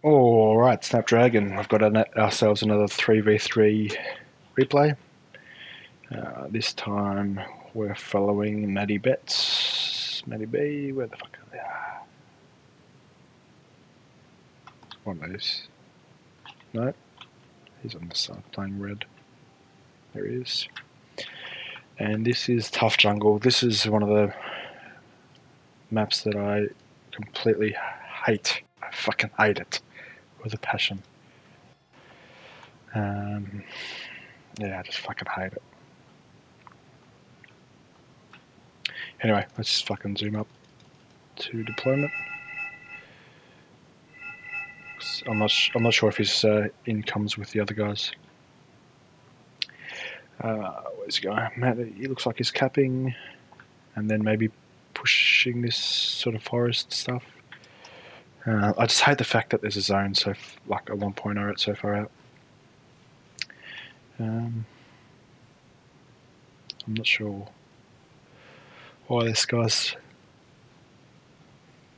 Alright, Snapdragon, we've got ourselves another 3v3 replay. This time we're following MBetts. Matty B, where the fuck are they? One of those. No, he's on the side playing red. There he is. And this is Tough Jungle. This is one of the maps that I completely hate. I fucking hate it with a passion. Yeah, I just fucking hate it. Anyway, let's just fucking zoom up to deployment. I'm not sure if his in comes with the other guys. Where's he going? Matt, he looks like he's capping, and then maybe pushing this sort of forest stuff. I just hate the fact that there's a zone so like a 1.0 it's so far out. I'm not sure why this guy's,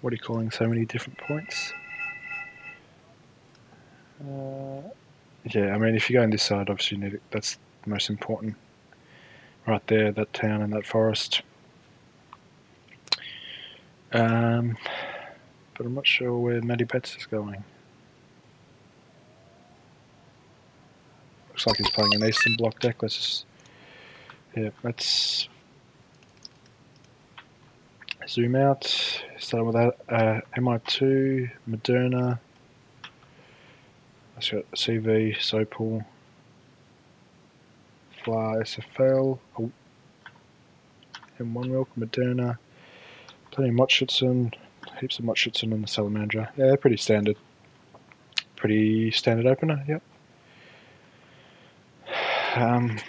what are you calling so many different points? Yeah, I mean, if you go on this side, obviously you need it. That's the most important. Right there, that town and that forest. But I'm not sure where MBetts is going. Looks like he's playing an Eastern Bloc deck. Let's just, yeah, let's zoom out. Start with that. MI2, Moderna. Let's got CV, Sopal, Fla, SFL, oh, M1 Milk, Moderna, plenty of Motschützen, heaps of Motschützen and the Salamander. Yeah, they're pretty standard. Pretty standard opener, yep. I'm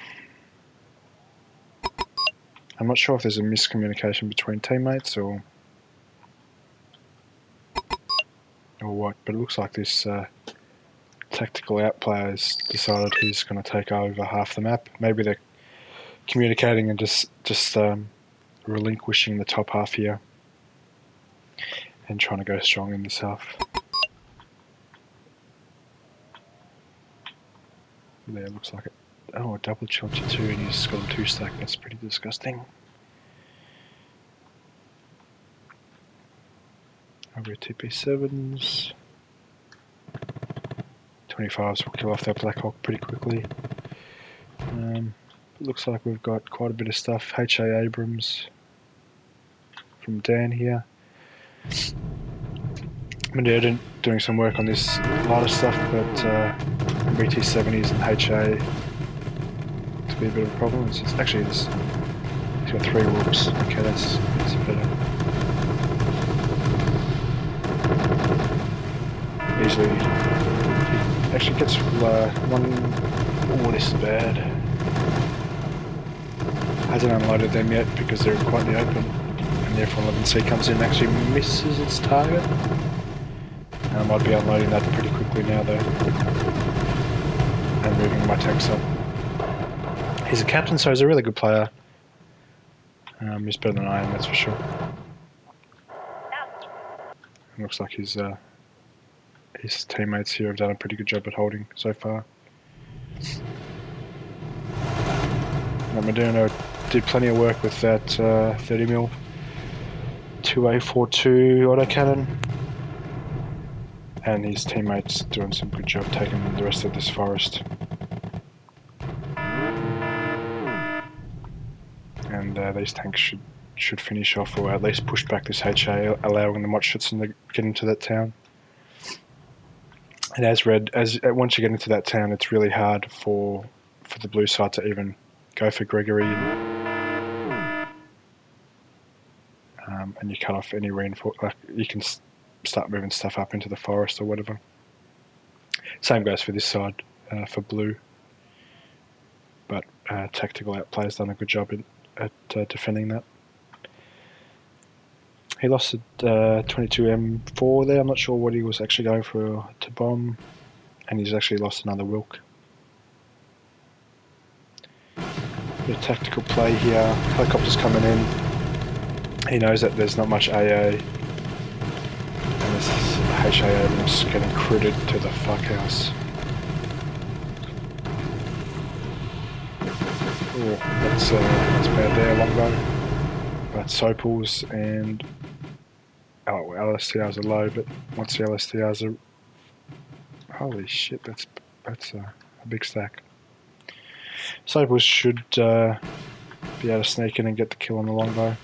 not sure if there's a miscommunication between teammates or what, but it looks like this tactical out player has decided he's going to take over half the map. Maybe they're communicating and just relinquishing the top half here and trying to go strong in this half. There, it looks like it. Oh, a double chilled to 2 and he's got a 2 stack. That's pretty disgusting. Over TP7s. 25s will kill off that Black Hawk pretty quickly. It looks like we've got quite a bit of stuff. HA Abrams from Dan here. I'm doing some work on this lighter stuff, but BT70s and HA to be a bit of a problem. It's actually he's got 3 wolves. Okay, that's better. Easily, he actually gets one. Oh, this is bad. Hasn't unloaded them yet because they're quite in the open, and therefore 11C comes in and actually misses its target. And I might be unloading that pretty quickly now though, and moving my tanks up. He's a captain, so he's a really good player. He's better than I am, that's for sure. It looks like his teammates here have done a pretty good job at holding so far. Moderna did plenty of work with that 30mm 2A42 autocannon, and his teammates doing some good job taking the rest of this forest. And these tanks should finish off, or at least push back this HA, allowing the Motschützen to get into that town. And once you get into that town, it's really hard for the blue side to even go for Gregory, and you cut off any reinforcement. Like you can start moving stuff up into the forest or whatever. Same goes for this side for blue, but tactical outplay's done a good job at defending that. He lost at 22M4 there. I'm not sure what he was actually going for to bomb, and he's actually lost another Wilk. The tactical play here. Helicopters coming in. He knows that there's not much AA, and this is HAA, and I'm just getting critted to the fuck house. Oh, that's bad there, longbow. But Sopals and LSTRs are low, but once the LSTRs are, holy shit, that's a big stack. Sopals should be able to sneak in and get the kill on the longbow.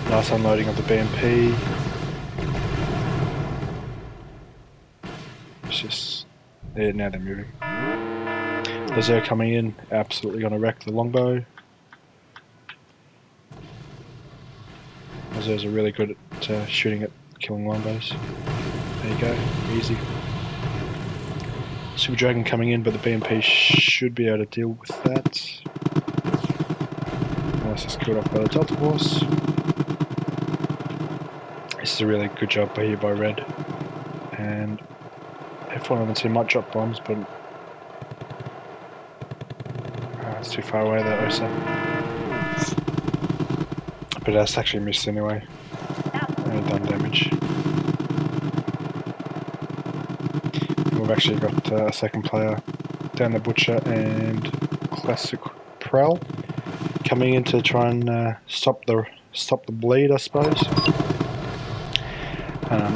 Nice unloading of the BMP. It's just, yeah, now they're moving. Laser coming in, absolutely going to wreck the longbow. Lasers are really good at shooting at killing longbows. There you go, easy. Super Dragon coming in, but the BMP should be able to deal with that. Unless it's killed off by the Delta Force. This is a really good job here by Red. And F117 might drop bombs, but it's too far away, that OSA. But that's actually missed anyway. And done damage. We've actually got a second player, down the Butcher and Classic Prel, coming in to try and stop the bleed, I suppose.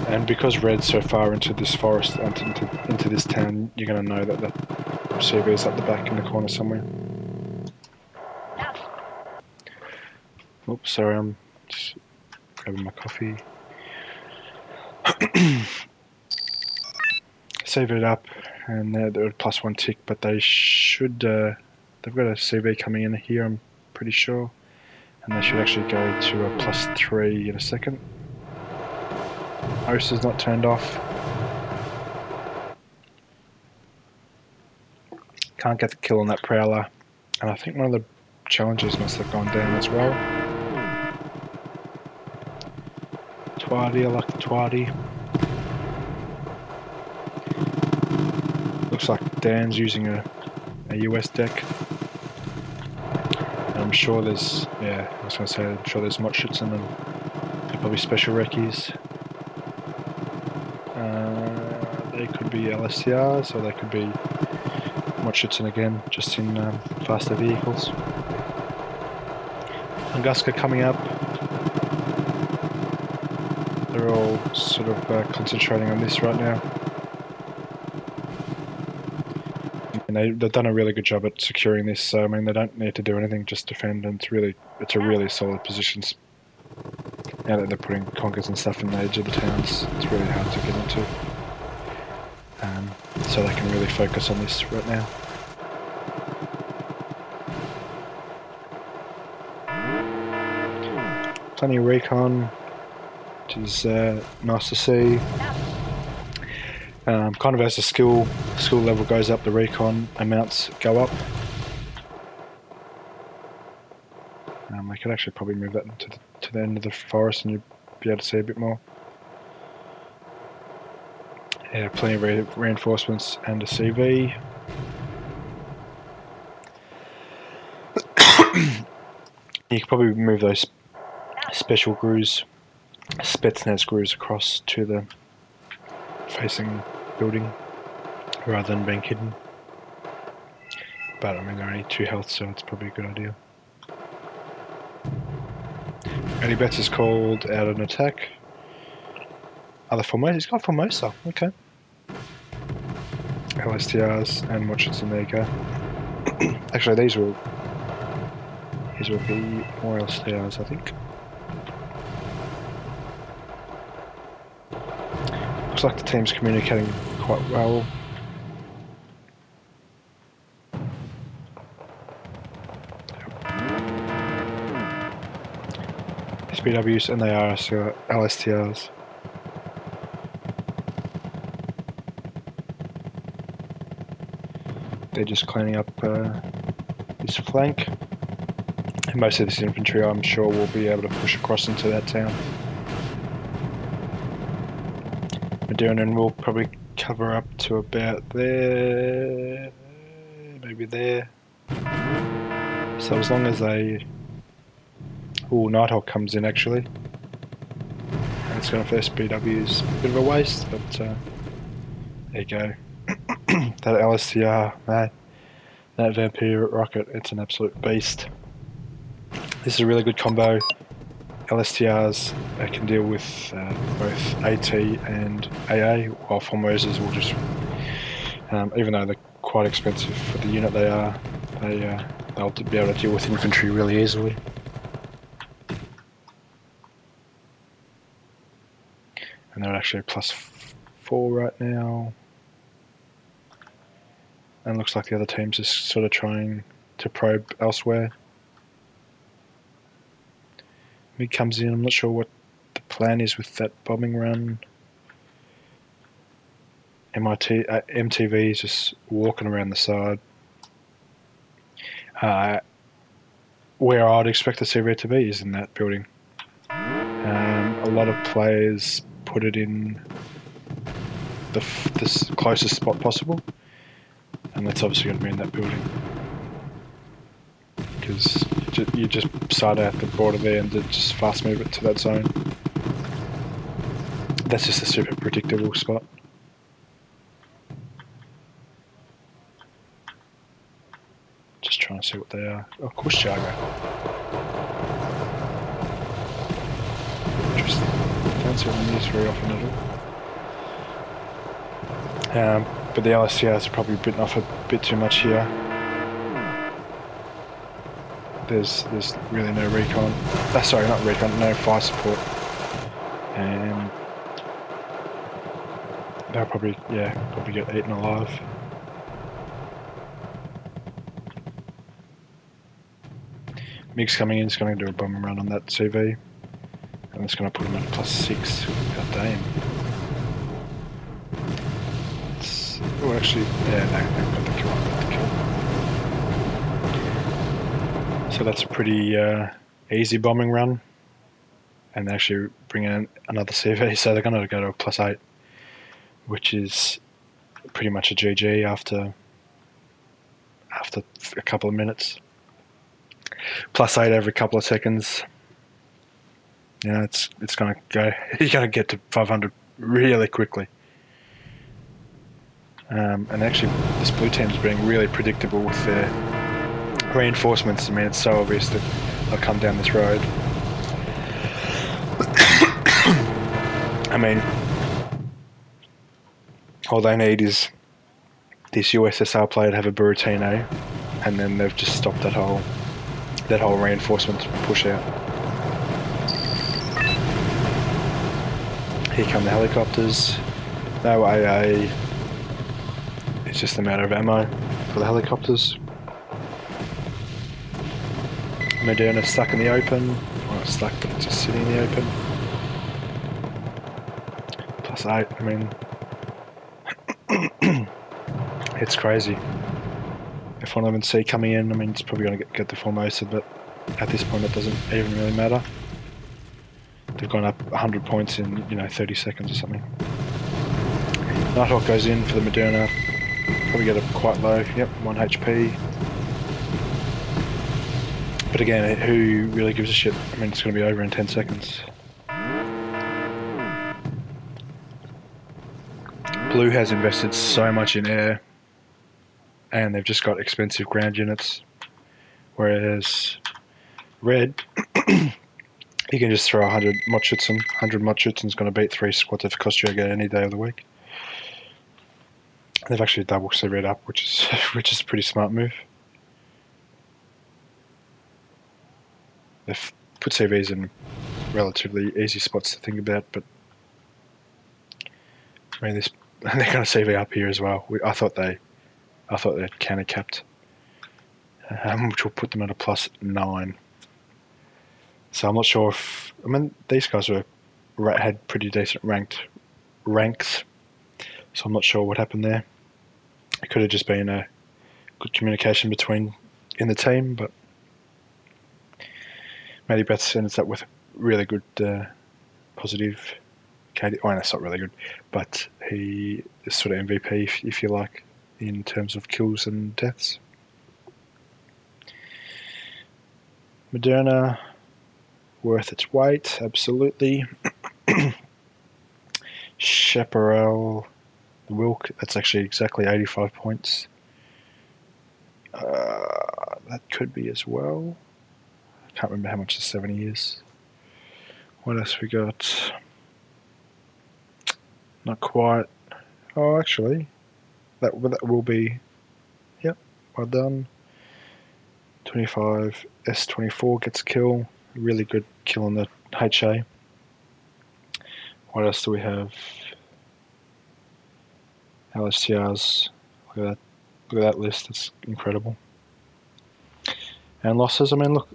And because Red's so far into this forest, into this town, you're going to know that the CV is up the back in the corner somewhere. Oops, sorry, I'm just grabbing my coffee. Save it up, and they're at +1 tick, but they should, they've got a CV coming in here, I'm pretty sure, and they should actually go to a +3 in a second. OSA's not turned off. Can't get the kill on that Prowler, and I think one of the challenges must have gone down as well. Twaddy, I like the Twaddy. Looks like Dan's using a US deck. And I'm sure there's, yeah, I was going to say, I'm sure there's Motschützen and probably special recce's. They could be LSTRs, or they could be Motschützen again, just in faster vehicles. Tunguska coming up. They're all sort of concentrating on this right now. And they've done a really good job at securing this, so I mean they don't need to do anything, just defend, and it's a really solid position. Now that they're putting conkers and stuff in the edge of the towns, it's really hard to get into. So they can really focus on this right now. Plenty of recon, which is nice to see. Kind of as the skill level goes up, the recon amounts go up. I could actually probably move that to the end of the forest, and you'd be able to see a bit more. Yeah, plenty of reinforcements and a CV. You could probably move those special grooves, Spetsnaz grooves, across to the facing building rather than being hidden. But I mean, they're only 2 health, so it's probably a good idea. MBetts is called out an attack. Other Formosa, he's got Formosa, okay. LSTRs and Motschützen, there you go. Actually, these will be more LSTRs, I think. Looks like the team's communicating quite well. SPWs, and they are LSTRs. They're just cleaning up this flank. And most of this infantry, I'm sure, will be able to push across into that town. Maduran will probably cover up to about there, maybe there. So as long as they Oh, Nighthawk comes in actually. And it's going to first BW's. A bit of a waste, but there you go. That LSTR, man. That Vampire rocket, it's an absolute beast. This is a really good combo. LSTRs can deal with both AT and AA, while Formosas will just, even though they're quite expensive for the unit they are, they'll be able to deal with infantry really easily. And they're actually +4 right now. And looks like the other teams are sort of trying to probe elsewhere. Mid comes in, I'm not sure what the plan is with that bombing run. MTV is just walking around the side. Where I'd expect the CV to be is in that building. A lot of players put it in the closest spot possible, and that's obviously going to be in that building, because you just start out the border there and just fast move it to that zone. That's just a super predictable spot. Just trying to see what they are. Oh, Kush Jargo. Interesting. Don't see them used very often at all. But the LSTRs are probably bitten off a bit too much here. There's really no recon. Sorry, not recon, no fire support. And they'll probably get eaten alive. Mix coming in is going to do a bombing run on that CV, and it's going to put him at +6. God damn. Oh, actually, yeah, no, got the kill. So that's a pretty easy bombing run, and they actually bring in another CV, so they're going to go to a +8, which is pretty much a GG after a couple of minutes. +8 every couple of seconds. Yeah, it's going to go. You got to get to 500 really quickly. And actually, this blue team's being really predictable with their reinforcements. I mean, it's so obvious that they'll come down this road. I mean, all they need is this USSR player to have a Buratino, and then they've just stopped that whole reinforcement push out. Here come the helicopters. No AA. It's just a matter of ammo for the helicopters. Moderna stuck in the open. Well, not stuck, but it's just sitting in the open. +8. I mean, it's crazy. F111C coming in. I mean, it's probably going to get the Formosa, but at this point, it doesn't even really matter. They've gone up 100 points in 30 seconds or something. Nighthawk goes in for the Moderna. Probably get it quite low. Yep, 1 HP. But again, who really gives a shit? I mean, it's going to be over in 10 seconds. Blue has invested so much in air, and they've just got expensive ground units. Whereas red, you can just throw 100 Motschützen. 100 Motschützen's going to beat 3 squads of Kostjager any day of the week. They've actually double CV'd up, which is a pretty smart move. They've put CVs in relatively easy spots to think about, but I mean, they're going to CV up here as well. I thought they'd counter capped, which will put them at a +9. So I'm not sure if, I mean, these guys had pretty decent ranks, so I'm not sure what happened there. It could have just been a good communication in the team, but MBetts ends up with a really good positive KD. Oh, that's not really good, but he is sort of MVP, if you like, in terms of kills and deaths. Moderna, worth its weight, absolutely. Chaparral, the Wilk, that's actually exactly 85 points. That could be as well. I can't remember how much the 70 is. What else we got? Not quite. Oh, actually, that will be. Yep, well done. 25 S24 gets kill. Really good kill on the HA. What else do we have? LSTRs. Look at that. Look at that list. That's incredible. And losses. I mean, look,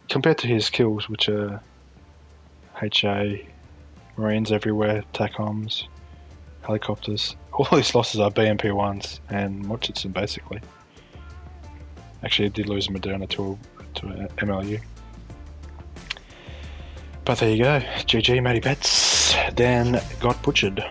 compared to his kills, which are HA, Marines everywhere, TACOMs, helicopters. All these losses are BMP ones and Murchison basically. Actually, I did lose Moderna to MLU. But there you go. GG, Matty Betts. Dan got butchered.